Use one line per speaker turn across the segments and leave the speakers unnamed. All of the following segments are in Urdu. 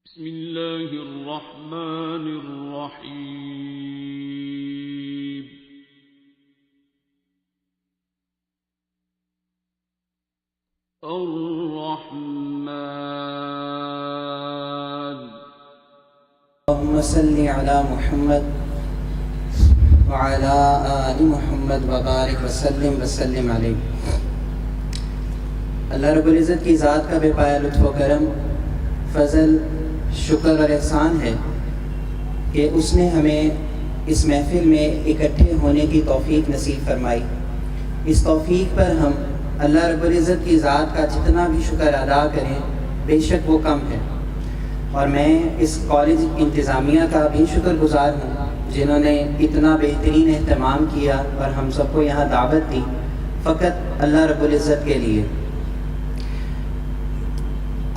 بسم الله الرحمن الرحيم. الرحمن.
اللهم صل على محمد وعلى آل محمد وبارک وسلم علیہ. اللہ رب العزت کی ذات کا بے پایا لطف و کرم، فضل، شکر اور احسان ہے کہ اس نے ہمیں اس محفل میں اکٹھے ہونے کی توفیق نصیب فرمائی. اس توفیق پر ہم اللہ رب العزت کی ذات کا جتنا بھی شکر ادا کریں بے شک وہ کم ہے. اور میں اس کالج انتظامیہ کا بھی شکر گزار ہوں جنہوں نے اتنا بہترین اہتمام کیا اور ہم سب کو یہاں دعوت دی فقط اللہ رب العزت کے لیے.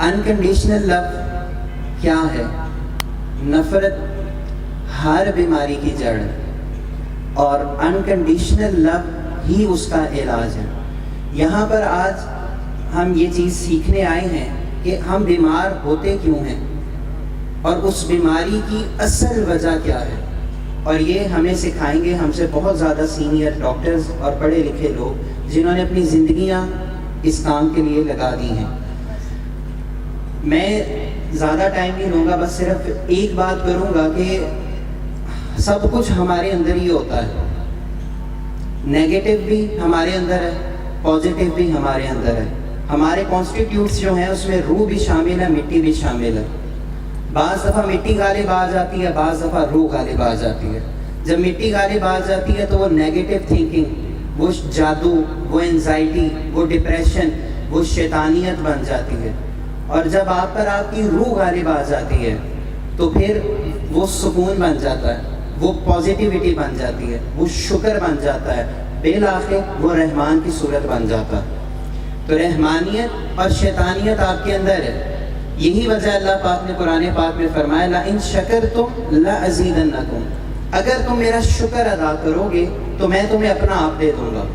انکنڈیشنل لو کیا ہے؟ نفرت ہر بیماری کی جڑ ہے اور انکنڈیشنل لو ہی اس کا علاج ہے. یہاں پر آج ہم یہ چیز سیکھنے آئے ہیں کہ ہم بیمار ہوتے کیوں ہیں اور اس بیماری کی اصل وجہ کیا ہے، اور یہ ہمیں سکھائیں گے ہم سے بہت زیادہ سینئر ڈاکٹرز اور پڑھے لکھے لوگ جنہوں نے اپنی زندگیاں اس کام کے لیے لگا دی ہیں. میں زیادہ ٹائم نہیں لوں گا، بس صرف ایک بات کروں گا کہ سب کچھ ہمارے اندر ہی ہوتا ہے. نیگیٹو بھی ہمارے اندر ہے، پازیٹیو بھی ہمارے اندر ہے. ہمارے کانسٹیٹیوٹس جو ہیں اس میں روح بھی شامل ہے، مٹی بھی شامل ہے. بعض دفعہ مٹی غالب آ جاتی ہے، بعض دفعہ روح غالب آ جاتی ہے. جب مٹی غالب آ جاتی ہے تو وہ نیگیٹو تھنکنگ، وہ جادو، وہ انزائٹی، وہ ڈپریشن، وہ شیطانیت بن جاتی ہے. اور جب آپ پر آپ کی روح غالب آ جاتی ہے تو پھر وہ سکون بن جاتا ہے، وہ پازیٹیوٹی بن جاتی ہے، وہ شکر بن جاتا ہے، بالآخر وہ رحمان کی صورت بن جاتا ہے. تو رحمانیت اور شیطانیت آپ کے اندر ہے. یہی وجہ اللہ پاک نے قرآن پاک میں فرمایا لَإِن شَكَرْتُمْ لَأَزِيدَنَّكُمْ، اگر تم میرا شکر ادا کرو گے تو میں تمہیں اپنا آپ دے دوں گا.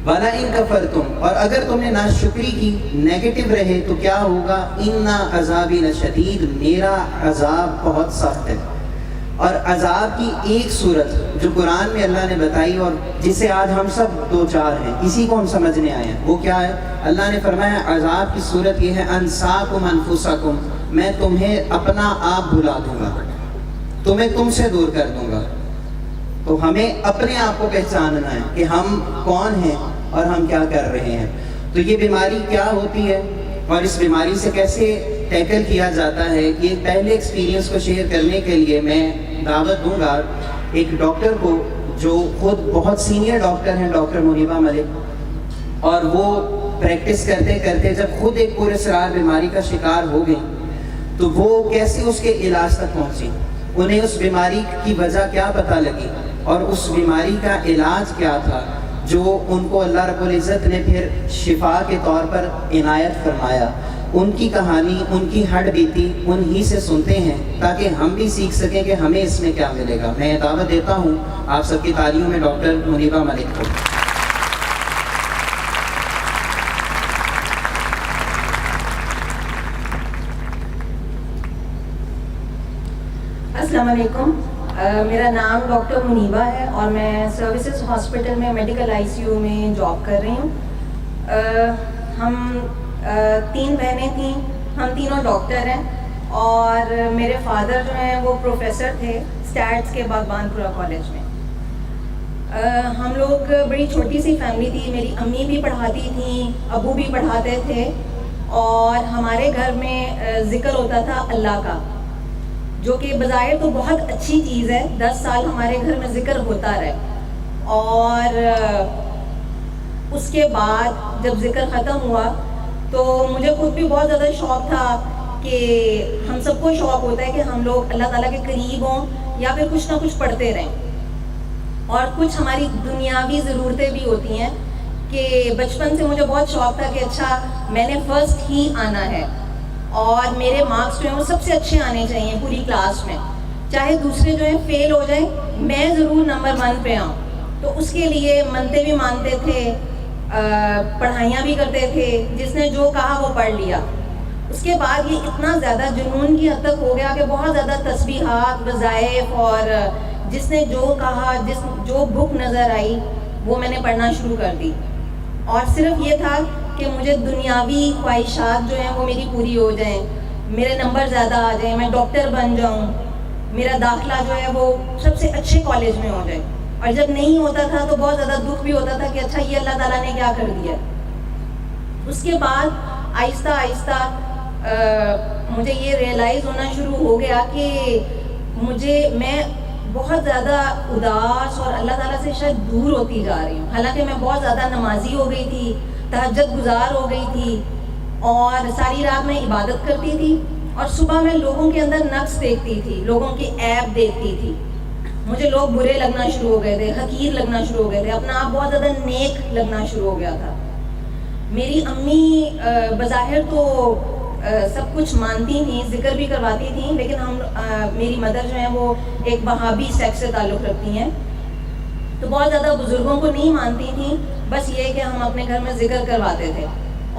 وَلَئِن كَفَرْتُمْ، اور اگر تم نے ناشکری کی، نیگیٹو رہے تو کیا ہوگا؟ إِنَّ عَذَابِي لَشَدِيدٌ، میرا عذاب بہت سخت ہے. اور عذاب کی ایک صورت جو قرآن میں اللہ نے بتائی اور جسے آج ہم سب دو چار ہیں، اسی کو ہم سمجھنے آئے ہیں، وہ کیا ہے؟ اللہ نے فرمایا عذاب کی صورت یہ ہے أَنْسَاكُمْ أَنفُسَكُمْ، میں تمہیں اپنا آپ بھلا دوں گا، تمہیں تم سے دور کر دوں گا. تو ہمیں اپنے آپ کو پہچاننا ہے کہ ہم کون ہیں اور ہم کیا کر رہے ہیں. تو یہ بیماری کیا ہوتی ہے اور اس بیماری سے کیسے ٹیکل کیا جاتا ہے، یہ پہلے ایکسپیرینس کو شیئر کرنے کے لیے میں دعوت دوں گا ایک ڈاکٹر کو جو خود بہت سینئر ڈاکٹر ہیں، ڈاکٹر منیبہ ملک. اور وہ پریکٹس کرتے کرتے جب خود ایک پراسرار بیماری کا شکار ہو گئی تو وہ کیسے اس کے علاج تک پہنچی، انہیں اس بیماری کی وجہ کیا پتہ لگی اور اس بیماری کا علاج کیا تھا جو ان کو اللہ رب العزت نے پھر شفا کے طور پر عنایت فرمایا. ان کی کہانی، ان کی ہڈ بیتی انہی سے سنتے ہیں تاکہ ہم بھی سیکھ سکیں کہ ہمیں اس میں کیا ملے گا. میں دعوت دیتا ہوں آپ سب کی تالیوں میں ڈاکٹر منیبہ ملک کو.
السلام علیکم. میرا نام ڈاکٹر منیبہ ہے اور میں سروسز ہاسپٹل میں میڈیکل آئی سی یو میں جاب کر رہی ہوں. ہم 3 بہنیں تھیں، ہم تینوں ڈاکٹر ہیں اور میرے فادر جو ہیں وہ پروفیسر تھے اسٹیٹس کے باغبان پورہ کالج میں. ہم لوگ بڑی چھوٹی سی فیملی تھی. میری امی بھی پڑھاتی تھیں، ابو بھی پڑھاتے تھے اور ہمارے گھر میں ذکر ہوتا تھا اللہ کا، جو کہ بظاہر تو بہت اچھی چیز ہے. 10 سال ہمارے گھر میں ذکر ہوتا رہے. اور اس کے بعد جب ذکر ختم ہوا تو مجھے خود بھی بہت زیادہ شوق تھا کہ ہم سب کو شوق ہوتا ہے کہ ہم لوگ اللہ تعالیٰ کے قریب ہوں یا پھر کچھ نہ کچھ پڑھتے رہیں. اور کچھ ہماری دنیاوی ضرورتیں بھی ہوتی ہیں کہ بچپن سے مجھے بہت شوق تھا کہ اچھا میں نے فرسٹ ہی آنا ہے اور میرے مارکس جو ہیں وہ سب سے اچھے آنے چاہیے پوری کلاس میں، چاہے دوسرے جو ہیں فیل ہو جائیں میں ضرور نمبر 1 پہ آؤں. تو اس کے لیے منتے بھی مانتے تھے، پڑھائیاں بھی کرتے تھے، جس نے جو کہا وہ پڑھ لیا. اس کے بعد یہ اتنا زیادہ جنون کی حد تک ہو گیا کہ بہت زیادہ تسبیحات، وظائف، اور جس نے جو کہا، جو بک نظر آئی وہ میں نے پڑھنا شروع کر دی. اور صرف یہ تھا کہ مجھے دنیاوی خواہشات جو ہیں وہ میری پوری ہو جائیں، میرے نمبر زیادہ آ جائیں، میں ڈاکٹر بن جاؤں، میرا داخلہ جو ہے وہ سب سے اچھے کالج میں ہو جائے. اور جب نہیں ہوتا تھا تو بہت زیادہ دکھ بھی ہوتا تھا کہ اچھا یہ اللہ تعالیٰ نے کیا کر دیا. اس کے بعد آہستہ آہستہ مجھے یہ ریئلائز ہونا شروع ہو گیا کہ میں بہت زیادہ اداس اور اللہ تعالیٰ سے شاید دور ہوتی جا رہی ہوں. حالانکہ میں بہت زیادہ نمازی ہو گئی تھی، تہجد گزار ہو گئی تھی، اور ساری رات میں عبادت کرتی تھی، اور صبح میں لوگوں کے اندر نقص دیکھتی تھی، لوگوں کے عیب دیکھتی تھی. مجھے لوگ برے لگنا شروع ہو گئے تھے، حقیر لگنا شروع ہو گئے تھے، اپنا آپ بہت زیادہ نیک لگنا شروع ہو گیا تھا. میری امی بظاہر تو سب کچھ مانتی تھیں، ذکر بھی کرواتی تھیں، لیکن میری مدر جو ہیں وہ ایک وہابی سیکٹ سے تعلق رکھتی ہیں، تو بہت زیادہ بزرگوں کو نہیں مانتی تھیں. بس یہ کہ ہم اپنے گھر میں ذکر کرواتے تھے،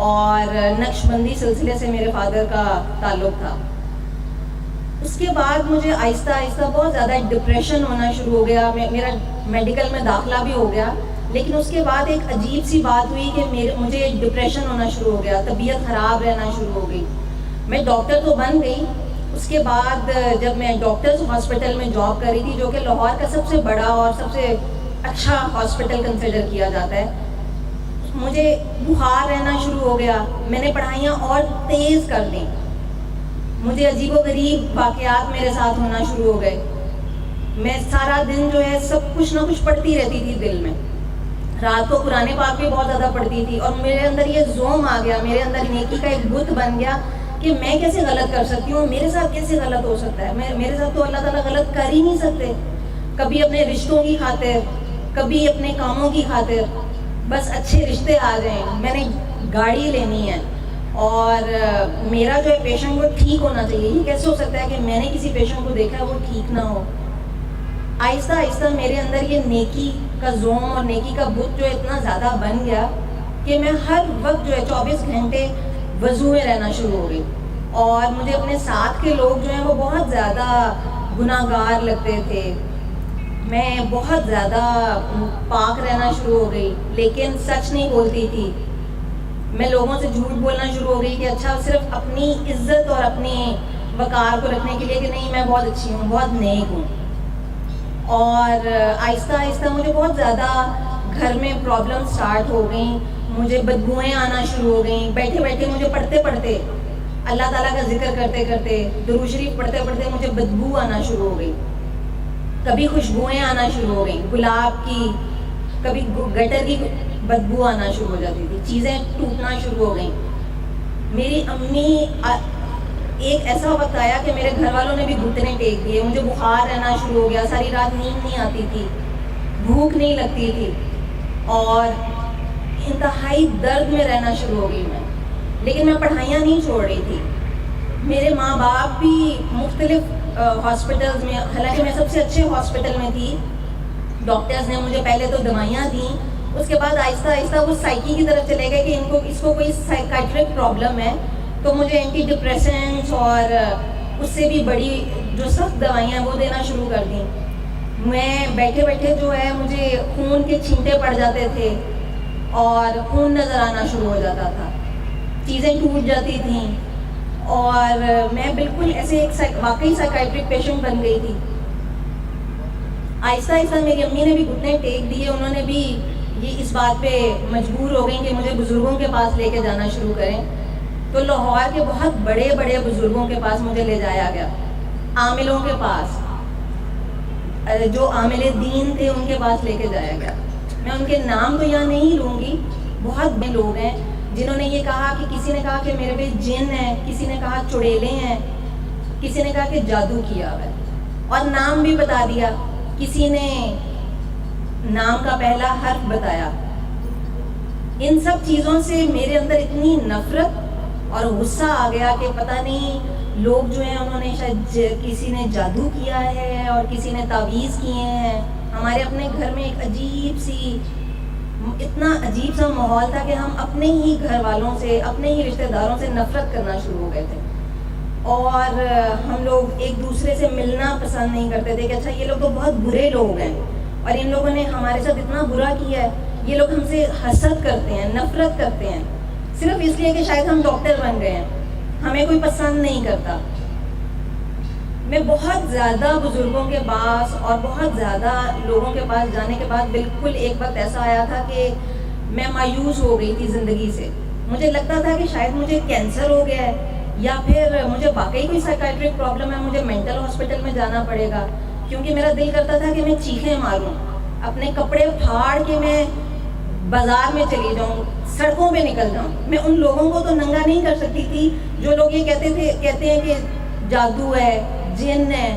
اور نقش بندی سلسلے سے میرے فادر کا تعلق تھا. اس کے بعد مجھے آہستہ آہستہ بہت زیادہ ڈپریشن ہونا شروع ہو گیا. میرا میڈیکل میں داخلہ بھی ہو گیا، لیکن اس کے بعد ایک عجیب سی بات ہوئی کہ مجھے ڈپریشن ہونا شروع ہو گیا، طبیعت خراب رہنا شروع ہو گئی. میں ڈاکٹر تو بن گئی. اس کے بعد جب میں ڈاکٹرز ہاسپٹل میں جاب کر رہی تھی، جو کہ لاہور کا سب سے بڑا اور سب سے اچھا ہاسپٹل کنسیڈر کیا جاتا ہے، مجھے بخار رہنا شروع ہو گیا. میں نے پڑھائیاں اور تیز کر دیں. مجھے عجیب و غریب واقعات میرے ساتھ ہونا شروع ہو گئے. میں سارا دن جو ہے سب کچھ نہ کچھ پڑھتی رہتی تھی دل میں. رات کو قرآن پاک بھی بہت زیادہ پڑھتی تھی، اور میرے اندر یہ زوم آ گیا، میرے اندر نیکی کا ایک بت بن گیا کہ میں کیسے غلط کر سکتی ہوں، میرے ساتھ کیسے غلط ہو سکتا ہے. میرے ساتھ تو اللہ تعالیٰ غلط کر ہی نہیں سکتے. کبھی اپنے رشتوں کی خاطر، کبھی اپنے کاموں کی خاطر، بس اچھے رشتے آ جائیں، میں نے گاڑی لینی ہے، اور میرا جو ہے پیشنٹ وہ ٹھیک ہونا چاہیے. یہ کیسے ہو سکتا ہے کہ میں نے کسی پیشنٹ کو دیکھا ہے وہ ٹھیک نہ ہو. آہستہ آہستہ میرے اندر یہ نیکی کا زوم اور نیکی کا بت جو اتنا زیادہ بن گیا کہ میں ہر وقت جو ہے 24 گھنٹے وضو میں رہنا شروع ہو گئی. اور مجھے اپنے ساتھ کے لوگ جو ہیں وہ بہت زیادہ گناہ گار لگتے تھے. میں بہت زیادہ پاک رہنا شروع ہو گئی، لیکن سچ نہیں بولتی تھی. میں لوگوں سے جھوٹ بولنا شروع ہو گئی کہ اچھا صرف اپنی عزت اور اپنی وقار کو رکھنے کے لیے کہ نہیں میں بہت اچھی ہوں، بہت نیک ہوں. اور آہستہ آہستہ مجھے بہت زیادہ گھر میں پرابلم سٹارٹ ہو گئیں. مجھے بدبوئیں آنا شروع ہو گئیں. بیٹھے بیٹھے مجھے پڑھتے پڑھتے، اللہ تعالیٰ کا ذکر کرتے کرتے، درود شریف پڑھتے پڑھتے مجھے بدبو آنا شروع ہو گئی. کبھی خوشبوئیں آنا شروع ہو گئیں، گلاب کی، کبھی گٹر کی بدبو آنا شروع ہو جاتی تھی. چیزیں ٹوٹنا شروع ہو گئیں. میری امی ایک ایسا وقت آیا کہ میرے گھر والوں نے بھی گھٹنے ٹیک دیے. مجھے بخار رہنا شروع ہو گیا، ساری رات نیند نہیں آتی تھی، بھوک نہیں لگتی تھی، اور انتہائی درد میں رہنا شروع ہو گئی میں. لیکن میں پڑھائیاں نہیں چھوڑ رہی تھی. میرے ماں باپ بھی مختلف ہاسپٹلز میں، حالانکہ میں سب سے اچھے ہاسپٹل میں تھی، ڈاکٹرز نے مجھے پہلے تو دوائیاں دیں، اس کے بعد آہستہ آہستہ وہ سائیکی کی طرف چلے گئے کہ اس کو کوئی سائیکیٹرک پرابلم ہے، تو مجھے اینٹی ڈپریسنٹس اور اس سے بھی بڑی جو سخت دوائیاں وہ دینا شروع کر دیں. میں بیٹھے بیٹھے جو ہے مجھے خون کے چھینٹے پڑ جاتے تھے، اور خون نظر آنا شروع ہو جاتا تھا، چیزیں ٹوٹ جاتی تھیں، اور میں بالکل ایسے ایک واقعی سائیکیٹرک پیشنٹ بن گئی تھی. آہستہ آہستہ میری امی نے بھی گھٹنے ٹیک دیے. انہوں نے بھی یہ اس بات پہ مجبور ہو گئیں کہ مجھے بزرگوں کے پاس لے کے جانا شروع کریں. تو لاہور کے بہت بڑے بڑے بزرگوں کے پاس مجھے لے جایا گیا، عاملوں کے پاس، جو عامل دین تھے ان کے پاس لے کے جایا گیا. میں ان کے نام تو یہاں نہیں لوں گی. بہت بڑے لوگ ہیں جنہوں نے یہ کہا کہ کسی نے کہا کہ میرے پہ جن ہے، کسی نے کہا چڑیلے ہیں، کسی نے کہا کہ جادو کیا ہوا ہے، اور نام بھی بتا دیا. کسی نے نام کا پہلا حرف بتایا. ان سب چیزوں سے میرے اندر اتنی نفرت اور غصہ آ گیا کہ پتہ نہیں لوگ جو ہیں انہوں نے شاید کسی نے جادو کیا ہے اور کسی نے تعویذ کیے ہیں. ہمارے اپنے گھر میں ایک عجیب سی اتنا عجیب سا ماحول تھا کہ ہم اپنے ہی گھر والوں سے, اپنے ہی رشتہ داروں سے نفرت کرنا شروع ہو گئے تھے, اور ہم لوگ ایک دوسرے سے ملنا پسند نہیں کرتے تھے کہ اچھا یہ لوگ تو بہت برے لوگ ہیں اور ان لوگوں نے ہمارے ساتھ اتنا برا کیا ہے, یہ لوگ ہم سے حسد کرتے ہیں, نفرت کرتے ہیں صرف اس لیے کہ شاید ہم ڈاکٹر بن گئے ہیں, ہمیں کوئی پسند نہیں کرتا. میں بہت زیادہ بزرگوں کے پاس اور بہت زیادہ لوگوں کے پاس جانے کے بعد بالکل ایک وقت ایسا آیا تھا کہ میں مایوس ہو گئی تھی زندگی سے. مجھے لگتا تھا کہ شاید مجھے کینسر ہو گیا ہے یا پھر مجھے واقعی کوئی سائیکیٹرک پرابلم ہے, مجھے مینٹل ہاسپٹل میں جانا پڑے گا, کیونکہ میرا دل کرتا تھا کہ میں چیخیں ماروں, اپنے کپڑے پھاڑ کے میں بازار میں چلی جاؤں, سڑکوں پہ نکل جاؤں. میں ان لوگوں کو تو ننگا نہیں کر سکتی تھی جو لوگ یہ کہتے ہیں کہ جادو ہے, جن ہے,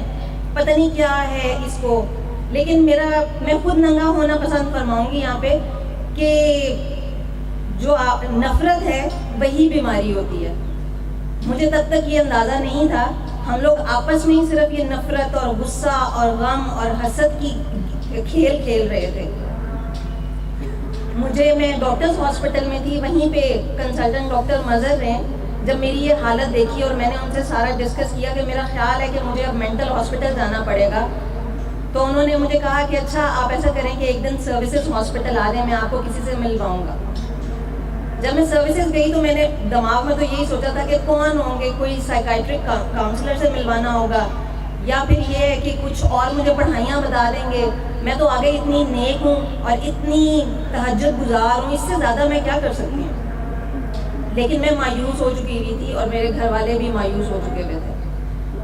پتہ نہیں کیا ہے اس کو, لیکن میں خود ننگا ہونا پسند فرماؤں گی یہاں پہ کہ جو نفرت ہے وہی بیماری ہوتی ہے. مجھے تب تک یہ اندازہ نہیں تھا, ہم لوگ آپس میں ہی صرف یہ نفرت اور غصہ اور غم اور حسد کی کھیل کھیل رہے تھے. میں ڈاکٹرز ہاسپٹل میں تھی, وہیں پہ کنسلٹنٹ ڈاکٹر مظہر ہیں, جب میری یہ حالت دیکھی اور میں نے ان سے سارا ڈسکس کیا کہ میرا خیال ہے کہ مجھے اب مینٹل ہاسپٹل جانا پڑے گا, تو انہوں نے مجھے کہا کہ اچھا آپ ایسا کریں کہ ایک دن سروسز ہاسپٹل آ جائیں, میں آپ کو کسی سے ملواؤں گا. جب میں سروسز گئی تو میں نے دماغ میں تو یہی سوچا تھا کہ کون ہوں گے, کوئی سائیکیٹرک کاؤنسلر سے ملوانا ہوگا یا پھر یہ ہے کہ کچھ اور مجھے پڑھائیاں بتا دیں گے. میں تو آگے اتنی نیک ہوں اور اتنی تہجد گزار ہوں, اس سے زیادہ میں کیا کر سکتی ہوں. لیکن میں مایوس ہو چکی ہوئی تھی اور میرے گھر والے بھی مایوس ہو چکے ہوئے تھے.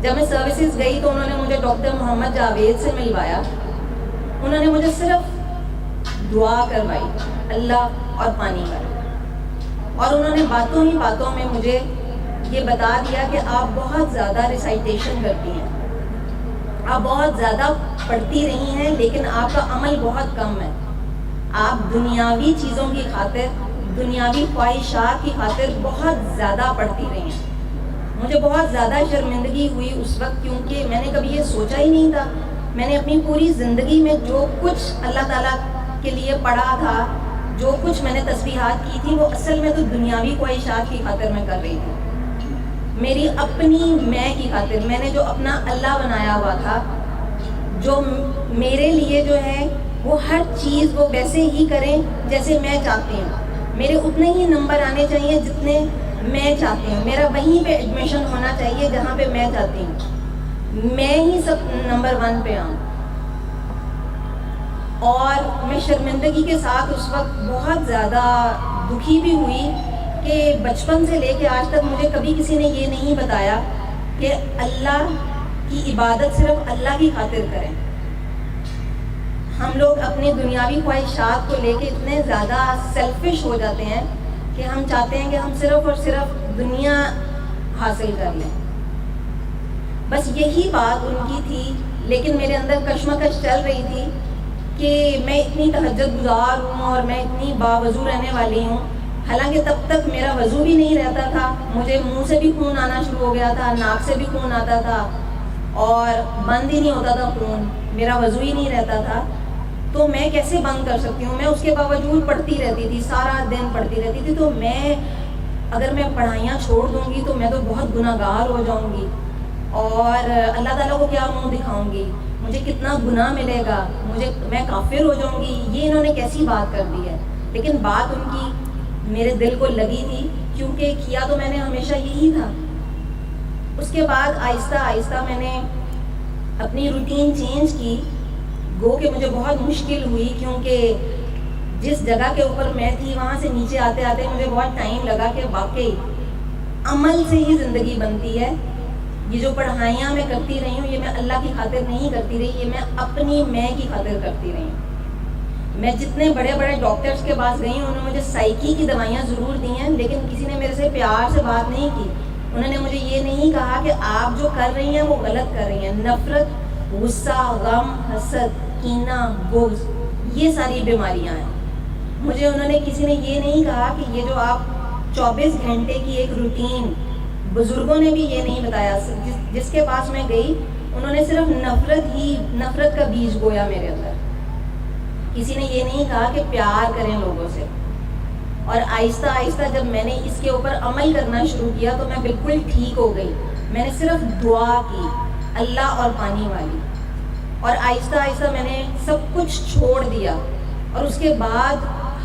جب میں سروسز گئی تو انہوں نے مجھے ڈاکٹر محمد جاوید سے ملوایا. انہوں نے مجھے صرف دعا کروائی اللہ اور پانی کا, اور انہوں نے باتوں ہی باتوں میں مجھے یہ بتا دیا کہ آپ بہت زیادہ ریسائٹیشن کرتی ہیں, آپ بہت زیادہ پڑھتی رہی ہیں, لیکن آپ کا عمل بہت کم ہے. آپ دنیاوی چیزوں کی خاطر, دنیاوی خواہشات کی خاطر بہت زیادہ پڑھتی رہی ہیں. مجھے بہت زیادہ شرمندگی ہوئی اس وقت, کیونکہ میں نے کبھی یہ سوچا ہی نہیں تھا. میں نے اپنی پوری زندگی میں جو کچھ اللہ تعالیٰ کے لیے پڑھا تھا, جو کچھ میں نے تسبیحات کی تھی, وہ اصل میں تو دنیاوی خواہشات کی خاطر میں کر رہی تھی. میری اپنی میں کی خاطر, میں نے جو اپنا اللہ بنایا ہوا تھا, جو میرے لیے جو ہے وہ ہر چیز وہ ویسے ہی کریں جیسے میں چاہتی ہوں. میرے اتنے ہی نمبر آنے چاہیے جتنے میں چاہتی ہوں. میرا وہیں پہ ایڈمیشن ہونا چاہیے جہاں پہ میں چاہتی ہوں. میں ہی سب نمبر 1 پہ آؤں. اور میں شرمندگی کے ساتھ اس وقت بہت زیادہ دکھی بھی ہوئی کہ بچپن سے لے کے آج تک مجھے کبھی کسی نے یہ نہیں بتایا کہ اللہ کی عبادت صرف اللہ کی خاطر کریں. ہم لوگ اپنی دنیاوی خواہشات کو لے کے اتنے زیادہ سیلفش ہو جاتے ہیں کہ ہم چاہتے ہیں کہ ہم صرف اور صرف دنیا حاصل کر لیں. بس یہی بات ان کی تھی, لیکن میرے اندر کشمکش چل رہی تھی کہ میں اتنی تہجد گزار ہوں اور میں اتنی باوضو رہنے والی ہوں. حالانکہ تب تک میرا وضو بھی نہیں رہتا تھا, مجھے منہ سے بھی خون آنا شروع ہو گیا تھا, ناک سے بھی خون آتا تھا اور بند ہی نہیں ہوتا تھا خون, میرا وضو ہی نہیں رہتا تھا. تو میں کیسے بند کر سکتی ہوں؟ میں اس کے باوجود پڑھتی رہتی تھی, سارا دن پڑھتی رہتی تھی. تو اگر میں پڑھائیاں چھوڑ دوں گی تو میں تو بہت گناہ گار ہو جاؤں گی, اور اللہ تعالیٰ کو کیا منہ دکھاؤں گی, مجھے کتنا گناہ ملے گا, میں کافر ہو جاؤں گی. یہ انہوں نے کیسی بات کر دی ہے؟ لیکن بات ان کی میرے دل کو لگی تھی, کیونکہ کیا تو میں نے ہمیشہ یہی تھا. اس کے بعد آہستہ آہستہ میں نے اپنی روٹین چینج کی. گو کہ مجھے بہت مشکل ہوئی, کیونکہ جس جگہ کے اوپر میں تھی وہاں سے نیچے آتے آتے مجھے بہت ٹائم لگا کہ واقعی عمل سے ہی زندگی بنتی ہے. یہ جو پڑھائیاں میں کرتی رہی ہوں, یہ میں اللہ کی خاطر نہیں کرتی رہی, یہ میں اپنی میں کی خاطر کرتی رہی ہوں. میں جتنے بڑے بڑے ڈاکٹرز کے پاس گئی ہوں, انہوں نے مجھے سائیکی کی دوائیاں ضرور دی ہیں, لیکن کسی نے میرے سے پیار سے بات نہیں کی. انہوں نے مجھے یہ نہیں کہا کہ آپ جو کر رہی ہیں وہ غلط کر رہی ہیں. نفرت, غصہ, غم, حسد, کینہ, بغض, یہ ساری بیماریاں ہیں. مجھے انہوں نے کسی نے یہ نہیں کہا کہ یہ جو آپ 24 گھنٹے کی ایک روٹین, بزرگوں نے بھی یہ نہیں بتایا. جس کے پاس میں گئی انہوں نے صرف نفرت کا بیج بویا میرے اندر کسی نے یہ نہیں کہا کہ پیار کریں لوگوں سے. اور آہستہ آہستہ جب میں نے اس کے اوپر عمل کرنا شروع کیا تو میں بالکل ٹھیک ہو گئی. میں نے صرف دعا کی اللہ اور پانی والی, اور آہستہ آہستہ میں نے سب کچھ چھوڑ دیا, اور اس کے بعد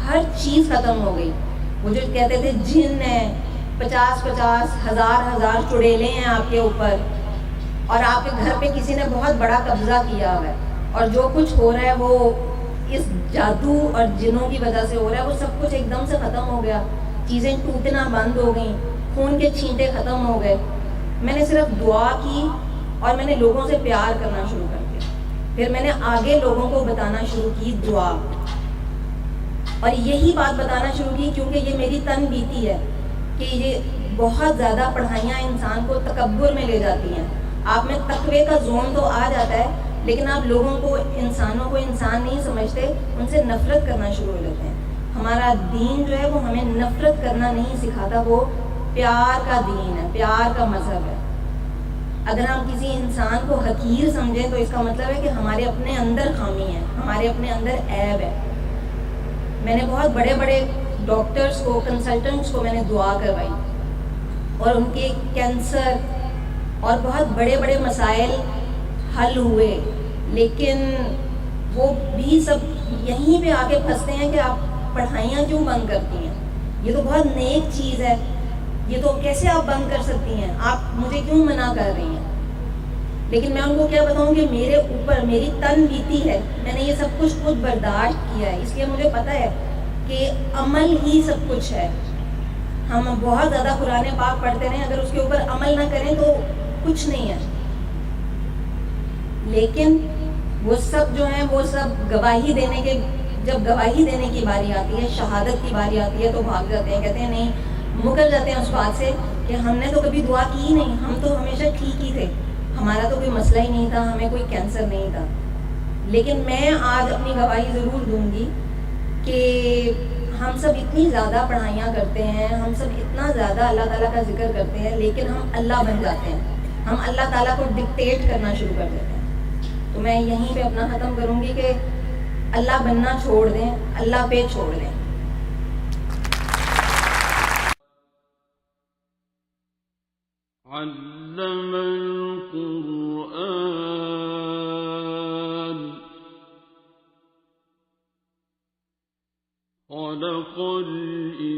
ہر چیز ختم ہو گئی. وہ جو کہتے تھے جن ہے, 50 ہزار چڑیلے ہیں آپ کے اوپر, اور آپ کے گھر پہ کسی نے بہت بڑا قبضہ کیا ہوا ہے, اور جو کچھ ہو رہا ہے وہ اس جادو اور جنوں کی وجہ سے ہو رہا ہے, وہ سب کچھ ایک دم سے ختم ہو گیا. چیزیں ٹوٹنا بند ہو گئیں, خون کے چھینٹے ختم ہو گئے. میں نے صرف دعا کی اور میں نے لوگوں سے پیار کرنا شروع کر دیا. پھر میں نے آگے لوگوں کو بتانا شروع کی دعا, اور یہی بات بتانا شروع کی کیونکہ یہ میری تن بیتی ہے کہ یہ بہت زیادہ پڑھائیاں انسان کو تکبر میں لے جاتی ہیں. آپ میں تقوی کا زون تو آ جاتا ہے, لیکن آپ لوگوں کو, انسانوں کو انسان نہیں سمجھتے, ان سے نفرت کرنا شروع ہو جاتے ہیں. ہمارا دین جو ہے وہ ہمیں نفرت کرنا نہیں سکھاتا, وہ پیار کا دین ہے, پیار کا مذہب ہے. اگر ہم کسی انسان کو حقیر سمجھیں تو اس کا مطلب ہے کہ ہمارے اپنے اندر خامی ہے, ہمارے اپنے اندر عیب ہے. میں نے بہت بڑے بڑے ڈاکٹرز کو, کنسلٹنٹس کو میں نے دعا کروائی, اور ان کے کینسر اور بہت بڑے بڑے مسائل حل ہوئے. لیکن وہ بھی سب یہیں پہ آ کے پھنستے ہیں کہ آپ پڑھائیاں کیوں بند کرتی ہیں, یہ تو بہت نیک چیز ہے, یہ تو کیسے آپ بند کر سکتی ہیں, آپ مجھے کیوں منع کر رہی ہیں. لیکن میں ان کو کیا بتاؤں کہ میرے اوپر میری تن بیتی ہے, میں نے یہ سب کچھ خود برداشت کیا ہے, اس لیے مجھے پتہ ہے کہ عمل ہی سب کچھ ہے. ہم بہت زیادہ قرآن پاک پڑھتے رہیں, اگر اس کے اوپر عمل نہ کریں تو کچھ نہیں ہے. لیکن وہ سب جو ہیں وہ سب گواہی دینے کے, جب گواہی دینے کی باری آتی ہے, شہادت کی باری آتی ہے, تو بھاگ جاتے ہیں, کہتے ہیں نہیں, مکر جاتے ہیں اس بات سے کہ ہم نے تو کبھی دعا کی ہی نہیں, ہم تو ہمیشہ ٹھیک ہی تھے, ہمارا تو کوئی مسئلہ ہی نہیں تھا, ہمیں کوئی کینسر نہیں تھا. لیکن میں آج اپنی گواہی ضرور دوں گی کہ ہم سب اتنی زیادہ پڑھائیاں کرتے ہیں, ہم سب اتنا زیادہ اللہ تعالیٰ کا ذکر کرتے ہیں, لیکن ہم اللہ بن جاتے ہیں, ہم اللہ تعالیٰ کو ڈکٹیٹ کرنا شروع کر دیتے ہیں. تو میں یہیں پہ اپنا ختم کروں گی کہ اللہ بننا چھوڑ دیں, اللہ پہ چھوڑ دیں.
علم القرآن خلق الإنسان